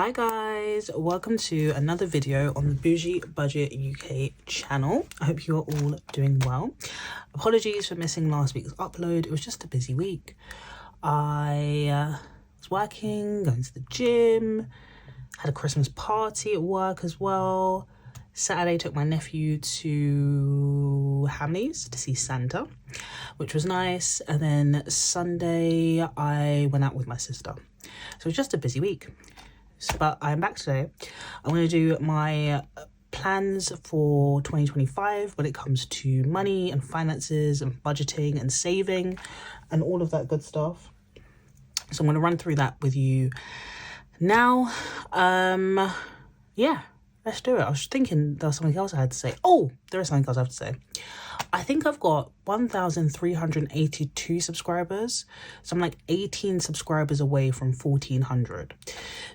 Hi guys, welcome to another video on the Bougie Budget UK channel. I hope you are all doing well. Apologies for missing last week's upload. It was just a busy week. I was working, going to the gym, had a Christmas party at work as well. Saturday took my nephew to Hamleys to see Santa, which was nice. And then Sunday I went out with my sister. So it was just a busy week. But I'm back today. I'm going to do my plans for 2025 when it comes to money and finances and budgeting and saving and all of that good stuff. So I'm going to run through that with you now. Yeah, let's do it. I was thinking there was something else I had to say. Oh, there is something else I have to say. I think I've got 1,382 subscribers. So I'm like 18 subscribers away from 1,400.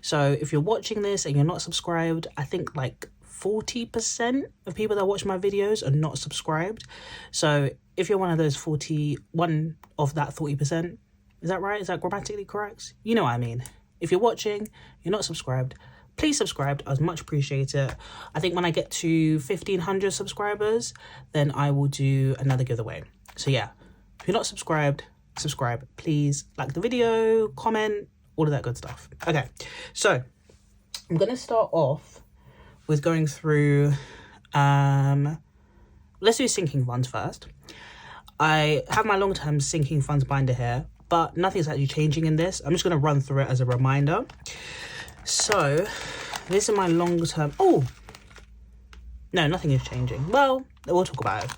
So if you're watching this and you're not subscribed, I think like 40% of people that watch my videos are not subscribed. So if you're one of those 41 of that 40%, is that right? Is that grammatically correct? You know what I mean. If you're watching, you're not subscribed, please subscribe. I would much appreciate it. I think when I get to 1,500 subscribers, then I will do another giveaway. So yeah, if you're not subscribed, subscribe. Please like the video, comment, all of that good stuff. Okay, so I'm going to start off with going through, let's do sinking funds first. I have my long-term sinking funds binder here, but nothing's actually changing in this. I'm just going to run through it as a reminder. So this is my long-term, no, nothing is changing. Well, we'll talk about it.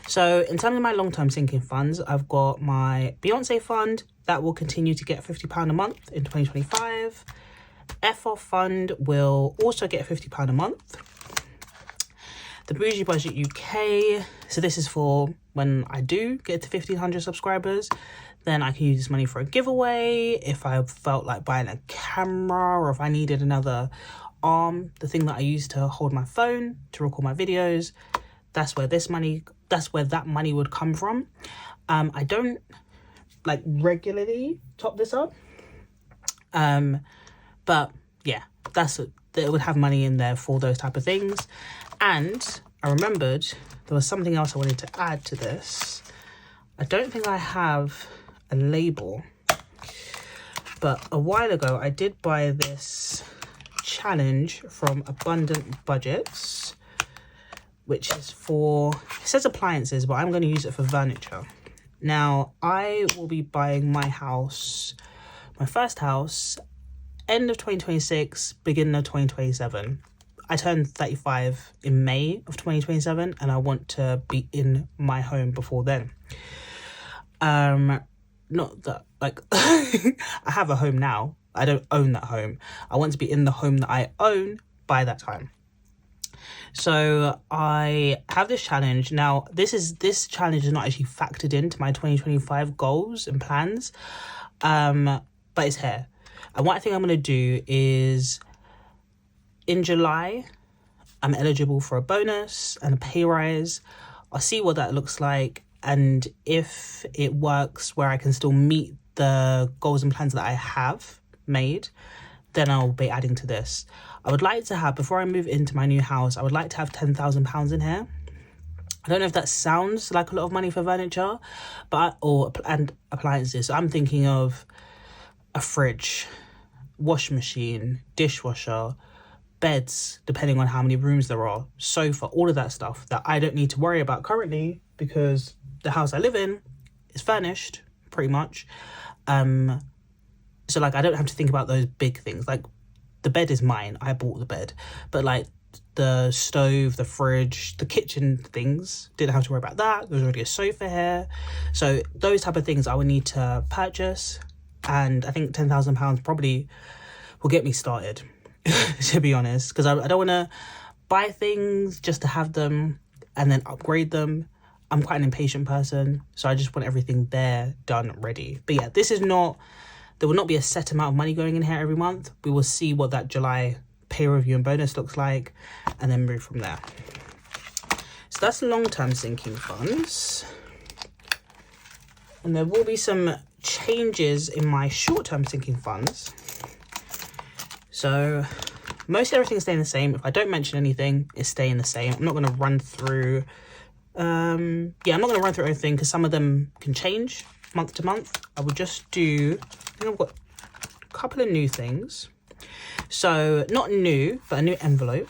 So in terms of my long-term sinking funds, I've got my Beyonce fund that will continue to get £50 a month in 2025. FOF fund will also get £50 a month. The Bougie Budget UK, so this is for when I do get to 1,500 subscribers, then I can use this money for a giveaway. If I felt like buying a camera, or if I needed another arm, the thing that I use to hold my phone to record my videos, that's where that money would come from. I don't like regularly top this up, but yeah, it would have money in there for those type of things. And I remembered there was something else I wanted to add to this. I don't think I have a label, but a while ago I did buy this challenge from Abundant Budgets, which is for, it says appliances, but I'm going to use it for furniture. Now I will be buying my first house, end of 2026, beginning of 2027. I turned 35 in May of 2027 and I want to be in my home before then. Not that, like, I have a home now. I don't own that home. I want to be in the home that I own by that time. So I have this challenge. Now, this challenge is not actually factored into my 2025 goals and plans, but it's here. And what I think I'm going to do is, in July, I'm eligible for a bonus and a pay rise. I'll see what that looks like. And if it works where I can still meet the goals and plans that I have made, then I'll be adding to this. I would like to have, before I move into my new house, I would like to have £10,000 in here. I don't know if that sounds like a lot of money for furniture, and appliances. So I'm thinking of a fridge, washing machine, dishwasher, beds, depending on how many rooms there are, sofa, all of that stuff that I don't need to worry about currently because the house I live in is furnished pretty much. So like I don't have to think about those big things. Like the bed is mine, I bought the bed, but like the stove, the fridge, the kitchen things, didn't have to worry about that. There's already a sofa here. So those type of things I would need to purchase, and I think £10,000 probably will get me started. To be honest, because I don't want to buy things just to have them and then upgrade them. I'm quite an impatient person, so I just want everything there, done, ready. But yeah, there will not be a set amount of money going in here every month. We will see what that July pay review and bonus looks like and then move from there. So that's long-term sinking funds. And there will be some changes in my short-term sinking funds. So most everything's staying the same. If I don't mention anything, it's staying the same. I'm not going to run through I'm not going to run through everything because some of them can change month to month. I will just do, I think I've got a couple of new things. So not new, but a new envelope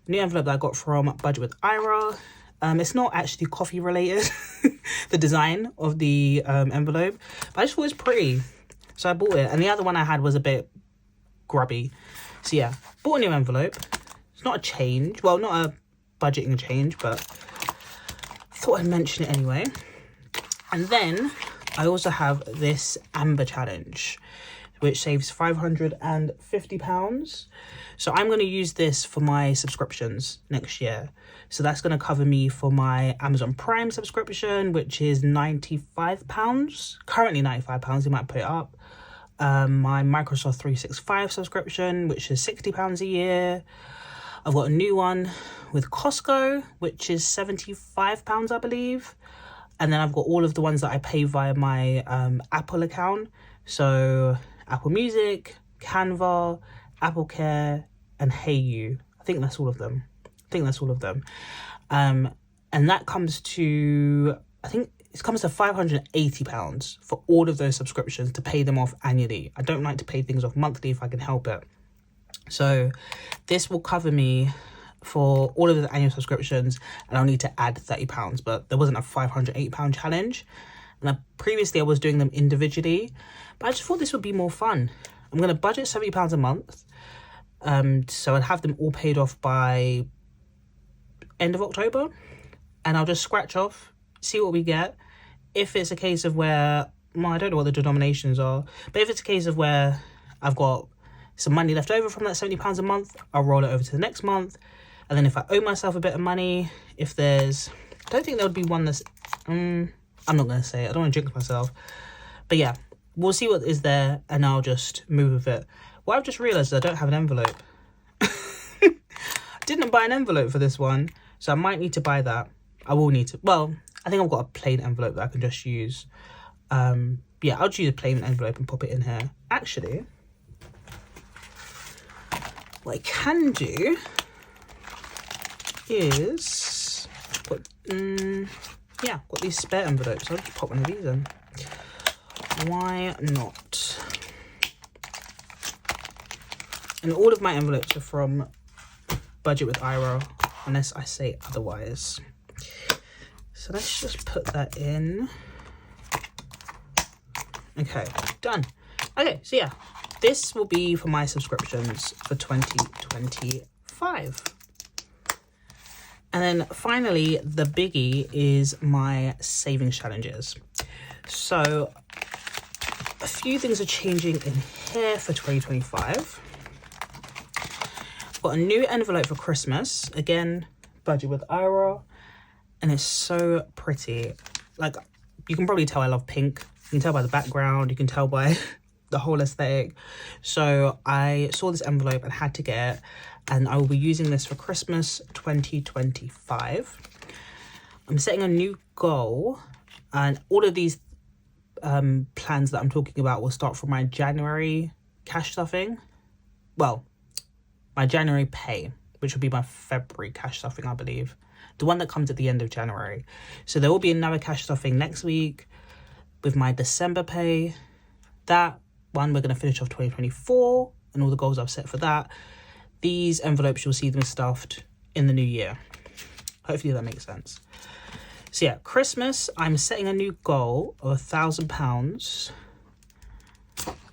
that I got from Budget with Ira. It's not actually coffee related, the design of the envelope, but I just thought it was pretty, so I bought it. And the other one I had was a bit grubby, so yeah, bought a new envelope. It's not a change, well, not a budgeting change, but thought I'd mention it anyway. And then I also have this Amber challenge, which saves £550. So I'm going to use this for my subscriptions next year. So that's going to cover me for my Amazon Prime subscription, which is £95. Currently £95, they might put it up. My Microsoft 365 subscription, which is £60 a year. I've got a new one with Costco, which is £75, I believe. And then I've got all of the ones that I pay via my Apple account. So Apple Music, Canva, Apple Care, and HeyU. I think that's all of them. And that comes to, I think it comes to £580 for all of those subscriptions to pay them off annually. I don't like to pay things off monthly if I can help it. So this will cover me for all of the annual subscriptions, and I'll need to add £30, but there wasn't a £580 challenge. And previously I was doing them individually, but I just thought this would be more fun. I'm going to budget £70 a month. So I'd have them all paid off by end of October, and I'll just scratch off, see what we get. If it's a case of where, well, I don't know what the denominations are, but if it's a case of where I've got some money left over from that £70 a month, I'll roll it over to the next month. And then if I owe myself a bit of money, if there's, I don't think there would be one that's, I'm not going to say it, I don't want to jinx myself. But yeah, we'll see what is there, and I'll just move with it. What I've just realised is I don't have an envelope. I didn't buy an envelope for this one, so I might need to buy that. I will need to, well, I think I've got a plain envelope that I can just use. Yeah, I'll just use a plain envelope and pop it in here. Actually, what I can do is put, got these spare envelopes. I'll just pop one of these in. Why not? And all of my envelopes are from Budget with Ira, unless I say otherwise. So let's just put that in. Okay, done. Okay, so yeah, this will be for my subscriptions for 2025. And then finally, the biggie is my savings challenges. So a few things are changing in here for 2025. I've got a new envelope for Christmas. Again, Budget with Ira. And it's so pretty. Like, you can probably tell I love pink. You can tell by the background. You can tell by the whole aesthetic. So I saw this envelope and had to get it. And I will be using this for Christmas 2025. I'm setting a new goal. And all of these plans that I'm talking about will start from my January cash stuffing. Well, my January pay, which will be my February cash stuffing, I believe. The one that comes at the end of January. So there will be another cash stuffing next week with my December pay. That one, we're going to finish off 2024 and all the goals I've set for that. These envelopes, you'll see them stuffed in the new year. Hopefully that makes sense. So yeah, Christmas, I'm setting a new goal of £1,000.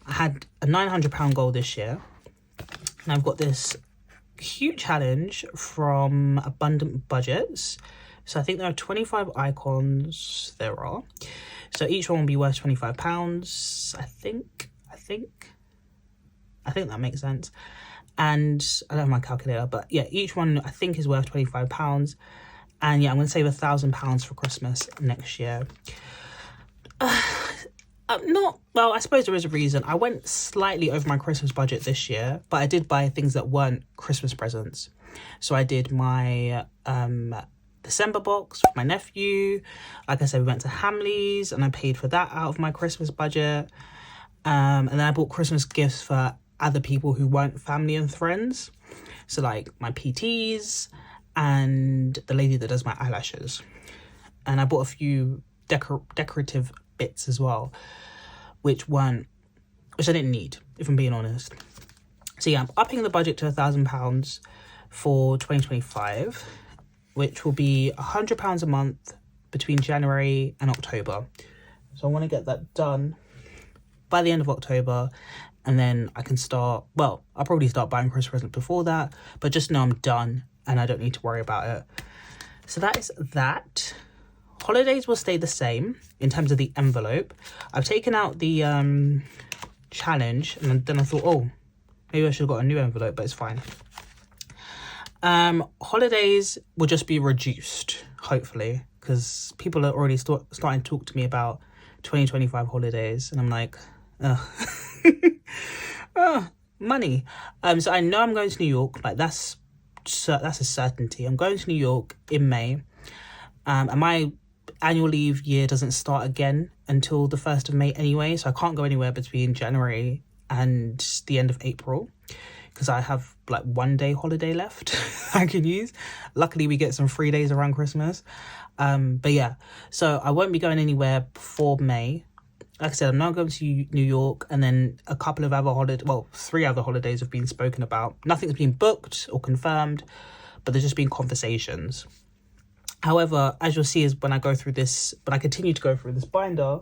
I had a £900 goal this year. And I've got this cute challenge from Abundant Budgets. So I think there are 25 icons. There are. So each one will be worth £25. I think that makes sense. And I don't have my calculator, but yeah, each one I think is worth £25. And yeah, I'm going to save £1,000 for Christmas next year. Well, I suppose there is a reason. I went slightly over my Christmas budget this year, but I did buy things that weren't Christmas presents. So I did my December box with my nephew. Like I said, we went to Hamleys and I paid for that out of my Christmas budget. And then I bought Christmas gifts for other people who weren't family and friends. So like my PTs and the lady that does my eyelashes. And I bought a few decorative bits as well, which I didn't need, if I'm being honest. So yeah, I'm upping the budget to £1,000 for 2025, which will be £100 a month between January and October. So I want to get that done by the end of October, and then I can start, well, I'll probably start buying Christmas presents before that, but just know I'm done and I don't need to worry about it. So that is that. Holidays will stay the same in terms of the envelope. I've taken out the challenge, and then I thought, oh, maybe I should have got a new envelope, but it's fine. Holidays will just be reduced, hopefully, because people are already starting to talk to me about 2025 holidays, and I'm like, money. So I know I'm going to New York. Like that's a certainty. I'm going to New York in May, and my annual leave year doesn't start again until the 1st of May anyway, so I can't go anywhere between January and the end of April, because I have like 1 day holiday left I can use. Luckily we get some free days around Christmas. But yeah, so I won't be going anywhere before May. Like I said, I'm now going to New York, and then a couple of other holidays, well, 3 other holidays have been spoken about. Nothing's been booked or confirmed, but there's just been conversations. However, as you'll see is when I continue to go through this binder,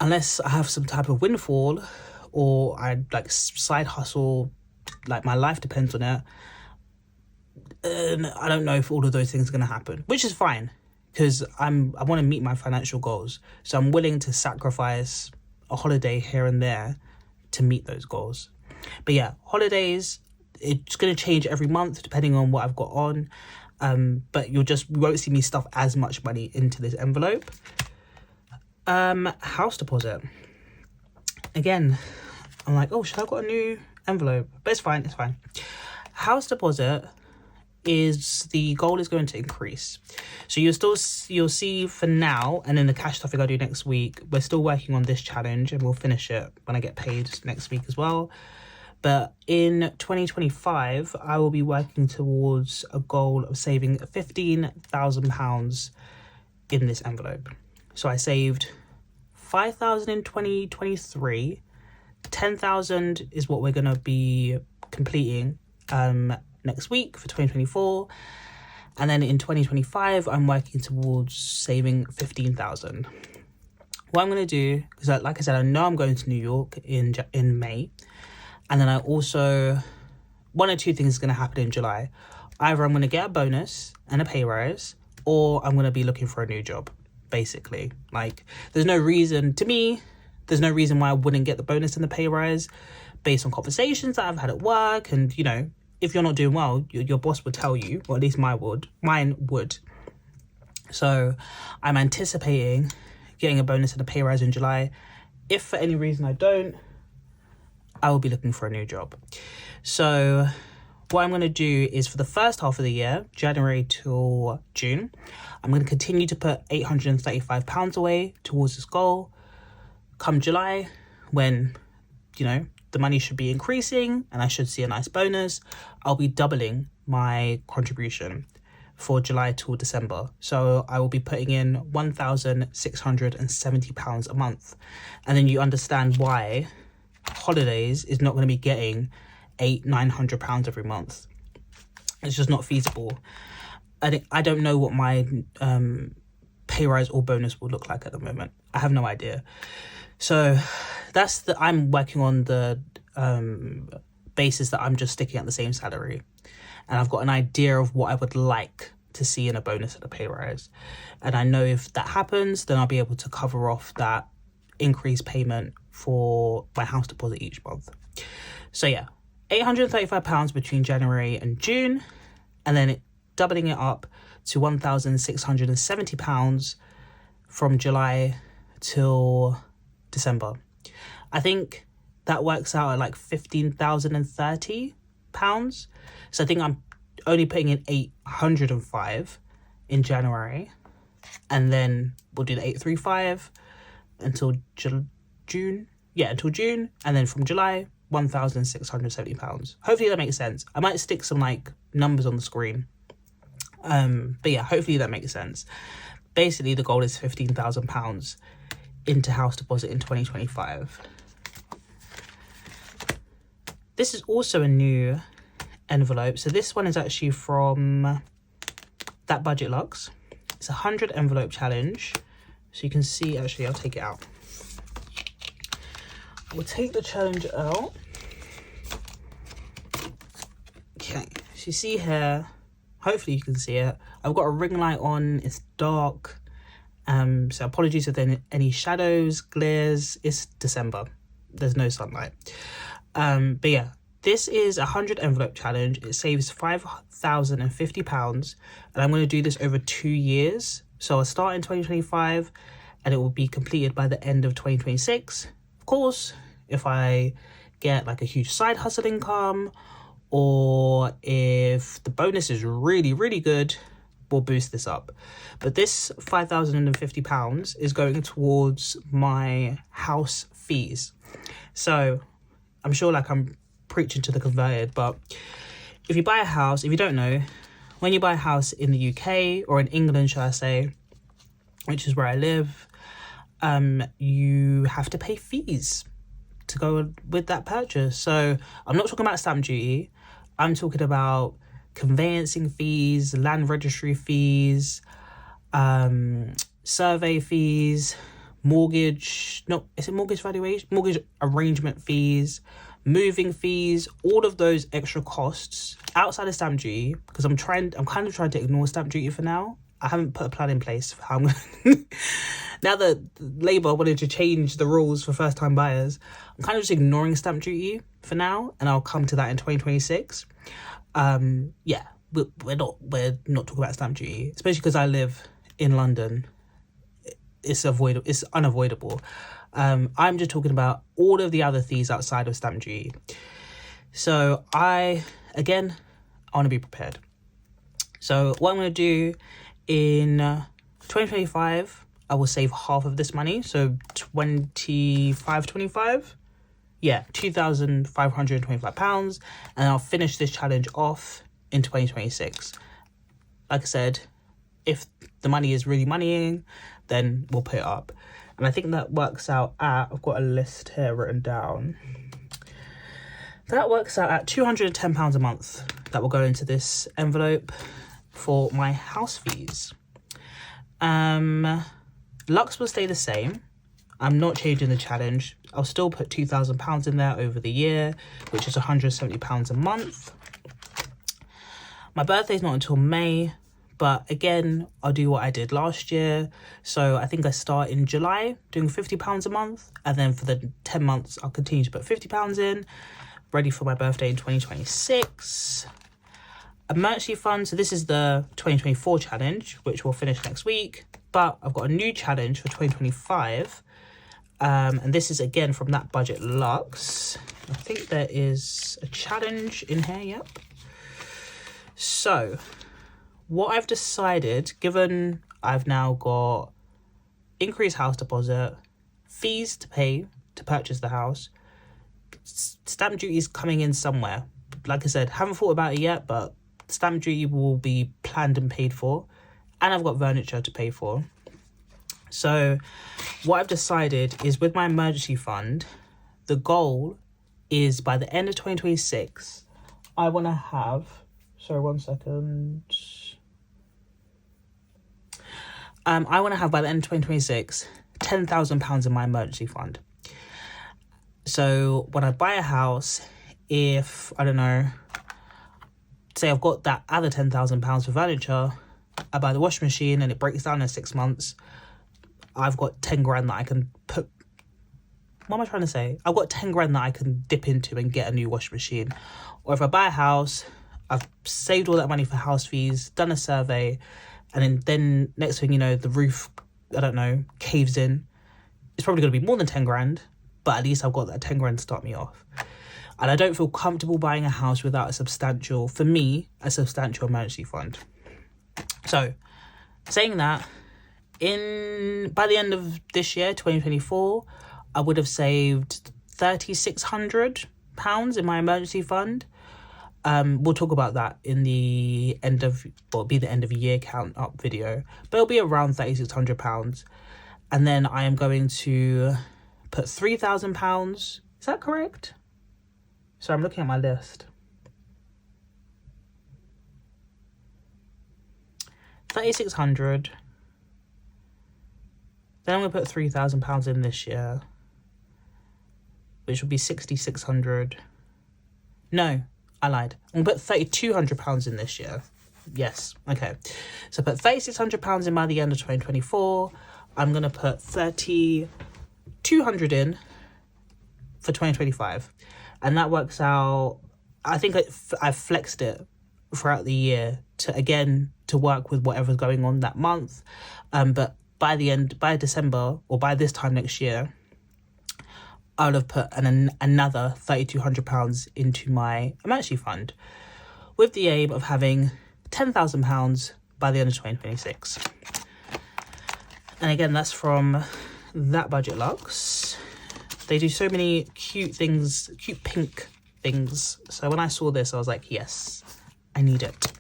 unless I have some type of windfall or I like side hustle, like my life depends on it, and I don't know if all of those things are going to happen, which is fine, because I want to meet my financial goals. So I'm willing to sacrifice a holiday here and there to meet those goals. But yeah, holidays, it's going to change every month depending on what I've got on. But you won't see me stuff as much money into this envelope. House deposit. Again, I'm like, oh, should I have got a new envelope? But it's fine. House deposit the goal is going to increase. So you'll see for now, and then the cash stuff I gotta do next week, we're still working on this challenge and we'll finish it when I get paid next week as well. But in 2025, I will be working towards a goal of saving £15,000 in this envelope. So I saved £5,000 in 2023. £10,000 is what we're going to be completing next week for 2024. And then in 2025, I'm working towards saving £15,000. What I'm going to do, because like I said, I know I'm going to New York in May. And then I also, one or two things is going to happen in July. Either I'm going to get a bonus and a pay rise, or I'm going to be looking for a new job, basically. Like, there's no reason why I wouldn't get the bonus and the pay rise based on conversations that I've had at work. And, you know, if you're not doing well, your boss would tell you, or at least mine would. So I'm anticipating getting a bonus and a pay rise in July. If for any reason I don't, I will be looking for a new job. So what I'm going to do is for the first half of the year, January till June, I'm going to continue to put £835 away towards this goal. Come July, when, you know, the money should be increasing and I should see a nice bonus, I'll be doubling my contribution for July till December. So I will be putting in £1,670 a month. And then you understand why holidays is not going to be getting £900 every month. It's just not feasible. I don't know what my pay rise or bonus will look like at the moment. I have no idea. So I'm working on the basis that I'm just sticking at the same salary, and I've got an idea of what I would like to see in a bonus and a pay rise. And I know if that happens, then I'll be able to cover off that increased payment for my house deposit each month. So yeah, £835 between January and June, and then doubling it up to £1,670 from July till December. I think that works out at like £15,030. So I think I'm only putting in 805 in January, and then we'll do the 835 until June. Yeah, until June, and then from July £1,670. Hopefully that makes sense. I might stick some like numbers on the screen. But yeah, hopefully that makes sense. Basically, the goal is £15,000 into house deposit in 2025. This is also a new envelope. So this one is actually from That Budget Luxe. It's a 100 envelope challenge. So you can see, actually, I'll take it out. We'll take the challenge out. Okay, so you see here, hopefully you can see it. I've got a ring light on, it's dark. So apologies if there are any shadows, glares. It's December. There's no sunlight. But yeah, this is a 100 envelope challenge. It saves £5,050, and I'm going to do this over 2 years. So I'll start in 2025 and it will be completed by the end of 2026. Of course, if I get like a huge side hustle income, or if the bonus is really, really good, we'll boost this up. But this £5,050 is going towards my house fees. So I'm sure like I'm preaching to the converted, but if you buy a house, if you don't know, when you buy a house in the UK, or in England, shall I say, which is where I live, you have to pay fees to go with that purchase. So I'm not talking about stamp duty. I'm talking about conveyancing fees, land registry fees, survey fees, mortgage valuation, mortgage arrangement fees, moving fees, all of those extra costs outside of stamp duty, because I'm kind of trying to ignore stamp duty for now. I haven't put a plan in place for how I'm going now that Labour wanted to change the rules for first time buyers. I'm kind of just ignoring stamp duty for now, and I'll come to that in 2026. Yeah, we're not talking about stamp duty, especially because I live in London. It's unavoidable. I'm just talking about all of the other fees outside of stamp duty. So I want to be prepared. So what I'm going to do in 2025, I will save half of this money. So £2,525, and I'll finish this challenge off in 2026. Like I said, if the money is really moneying, then we'll put it up. And I think that works out at, I've got a list here written down. That works out at £210 a month that will go into this envelope for my house fees. Lux will stay the same. I'm not changing the challenge. I'll still put £2,000 in there over the year, which is £170 a month. My birthday's not until May, but again, I'll do what I did last year. So I think I start in July doing £50 a month, and then for the 10 months, I'll continue to put £50 in, ready for my birthday in 2026. Emergency fund, so this is the 2024 challenge, which will finish next week, but I've got a new challenge for 2025, and this is again from That Budget Luxe. I think there is a challenge in here, yep. So what I've decided, given I've now got increased house deposit, fees to pay to purchase the house, stamp duty is coming in somewhere. Like I said, haven't thought about it yet, but stamp duty will be planned and paid for, and I've got furniture to pay for. So what I've decided is, with my emergency fund, the goal is by the end of 2026, I want to have, sorry, 1 second. I want to have by the end of 2026, £10,000 in my emergency fund. So when I buy a house, if, I don't know, say I've got that other £10,000 for furniture, I buy the washing machine and it breaks down in 6 months, I've got 10 grand that I can put, what am I trying to say? I've got 10 grand that I can dip into and get a new washing machine. Or if I buy a house, I've saved all that money for house fees, done a survey, and then next thing you know, the roof, I don't know, caves in. It's probably going to be more than 10 grand, but at least I've got that 10 grand to start me off. And I don't feel comfortable buying a house without a substantial emergency fund. So, saying that, by the end of this year, 2024, I would have saved £3,600 in my emergency fund. We'll talk about that in the end of, well, it'll be the end of year count up video, but it'll be around £3,600. And then I am going to put £3,000. Is that correct? So I'm looking at my list. 3,600. Then I'm going to put £3,000 in this year, which will be 6,600. No, I lied. I'm going to put £3,200 in this year. Yes, okay. So put £3,600 in by the end of 2024. I'm going to put 3,200 in for 2025. And that works out, I think I've flexed it throughout the year to work with whatever's going on that month. But by December, or by this time next year, I would have put another £3,200 into my emergency fund, with the aim of having £10,000 by the end of 2026. And again, that's from That Budget Luxe. They do so many cute things, cute pink things. So when I saw this, I was like, yes, I need it.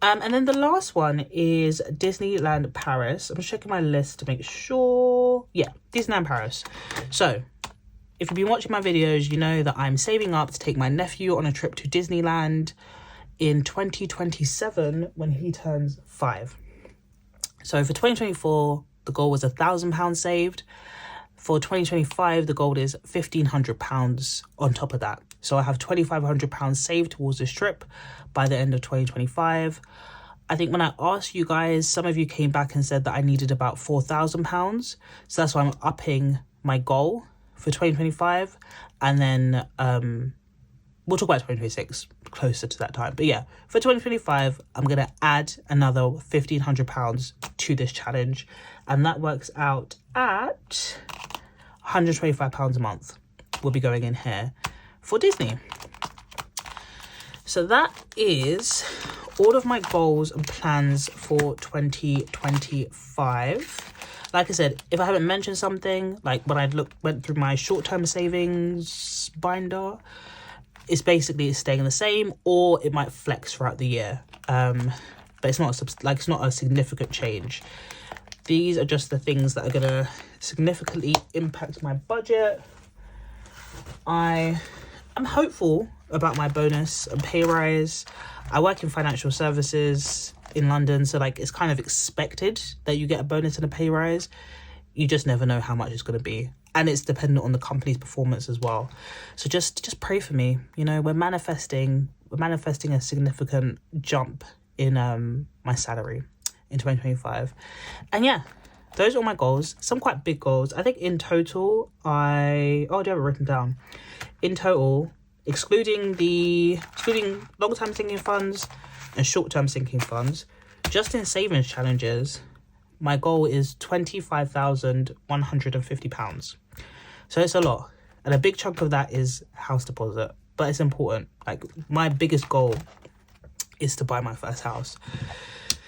And then the last one is Disneyland Paris. I'm just checking my list to make sure. Yeah, Disneyland Paris. So if you've been watching my videos, you know that I'm saving up to take my nephew on a trip to Disneyland in 2027 when he turns 5. So for 2024, the goal was £1,000 saved. For 2025, the goal is £1,500 on top of that. So I have £2,500 saved towards this trip by the end of 2025. I think when I asked you guys, some of you came back and said that I needed about £4,000. So that's why I'm upping my goal for 2025. And then we'll talk about 2026 closer to that time. But yeah, for 2025, I'm going to add another £1,500 to this challenge. And that works out at £125 a month will be going in here for Disney. So that is all of my goals and plans for 2025. Like I said, if I haven't mentioned something, like when I went through my short-term savings binder, it's staying the same, or it might flex throughout the year. But it's not a significant change. These are just the things that are gonna significantly impact my budget. I am hopeful about my bonus and pay rise. I work in financial services in London, so like it's kind of expected that you get a bonus and a pay rise. You just never know how much it's going to be, and it's dependent on the company's performance as well. So just pray for me. You know, we're manifesting a significant jump in my salary in 2025. And yeah, those are my goals. Some quite big goals. I think in total I do have it written down. In total, excluding long-term sinking funds and short-term sinking funds, just in savings challenges, my goal is £25,150. So it's a lot, and a big chunk of that is house deposit, but it's important. Like, my biggest goal is to buy my first house.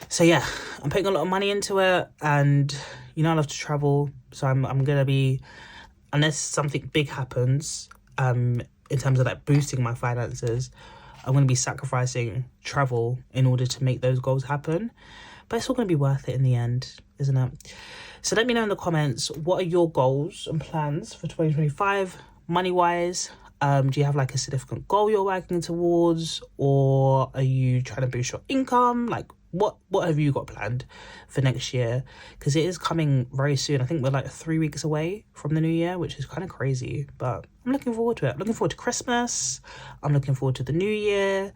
So yeah, I'm putting a lot of money into it, and you know I love to travel, so I'm gonna be, unless something big happens in terms of like boosting my finances, I'm going to be sacrificing travel in order to make those goals happen. But it's all going to be worth it in the end, isn't it? So let me know in the comments, what are your goals and plans for 2025 money-wise? Do you have like a significant goal you're working towards, or are you trying to boost your income? Like, what have you got planned for next year? Because it is coming very soon. I think we're like 3 weeks away from the new year, which is kind of crazy, but I'm looking forward to it. I'm looking forward to Christmas. I'm looking forward to the new year.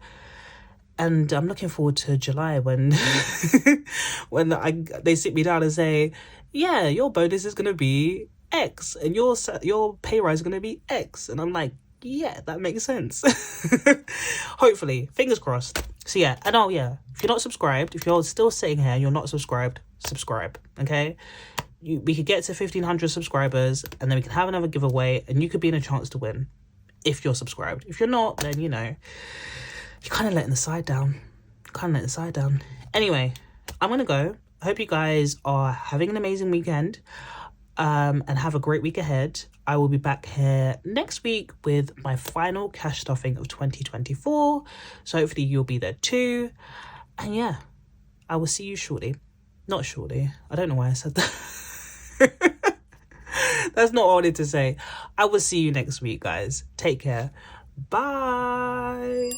And I'm looking forward to July when they sit me down and say, yeah, your bonus is going to be X and your pay rise is going to be X. And I'm like, yeah, that makes sense. Hopefully, fingers crossed. So yeah, and oh yeah, if you're not subscribed, if you're still sitting here and you're not subscribed, subscribe, okay? We could get to 1,500 subscribers, and then we can have another giveaway, and you could be in a chance to win if you're subscribed. If you're not, then you know, you're kind of letting the side down. Anyway, I'm gonna go. I hope you guys are having an amazing weekend, and have a great week ahead. I will be back here next week with my final cash stuffing of 2024. So hopefully you'll be there too. And yeah, I will see you shortly. Not shortly. I don't know why I said that. That's not what I wanted to say. I will see you next week, guys. Take care. Bye.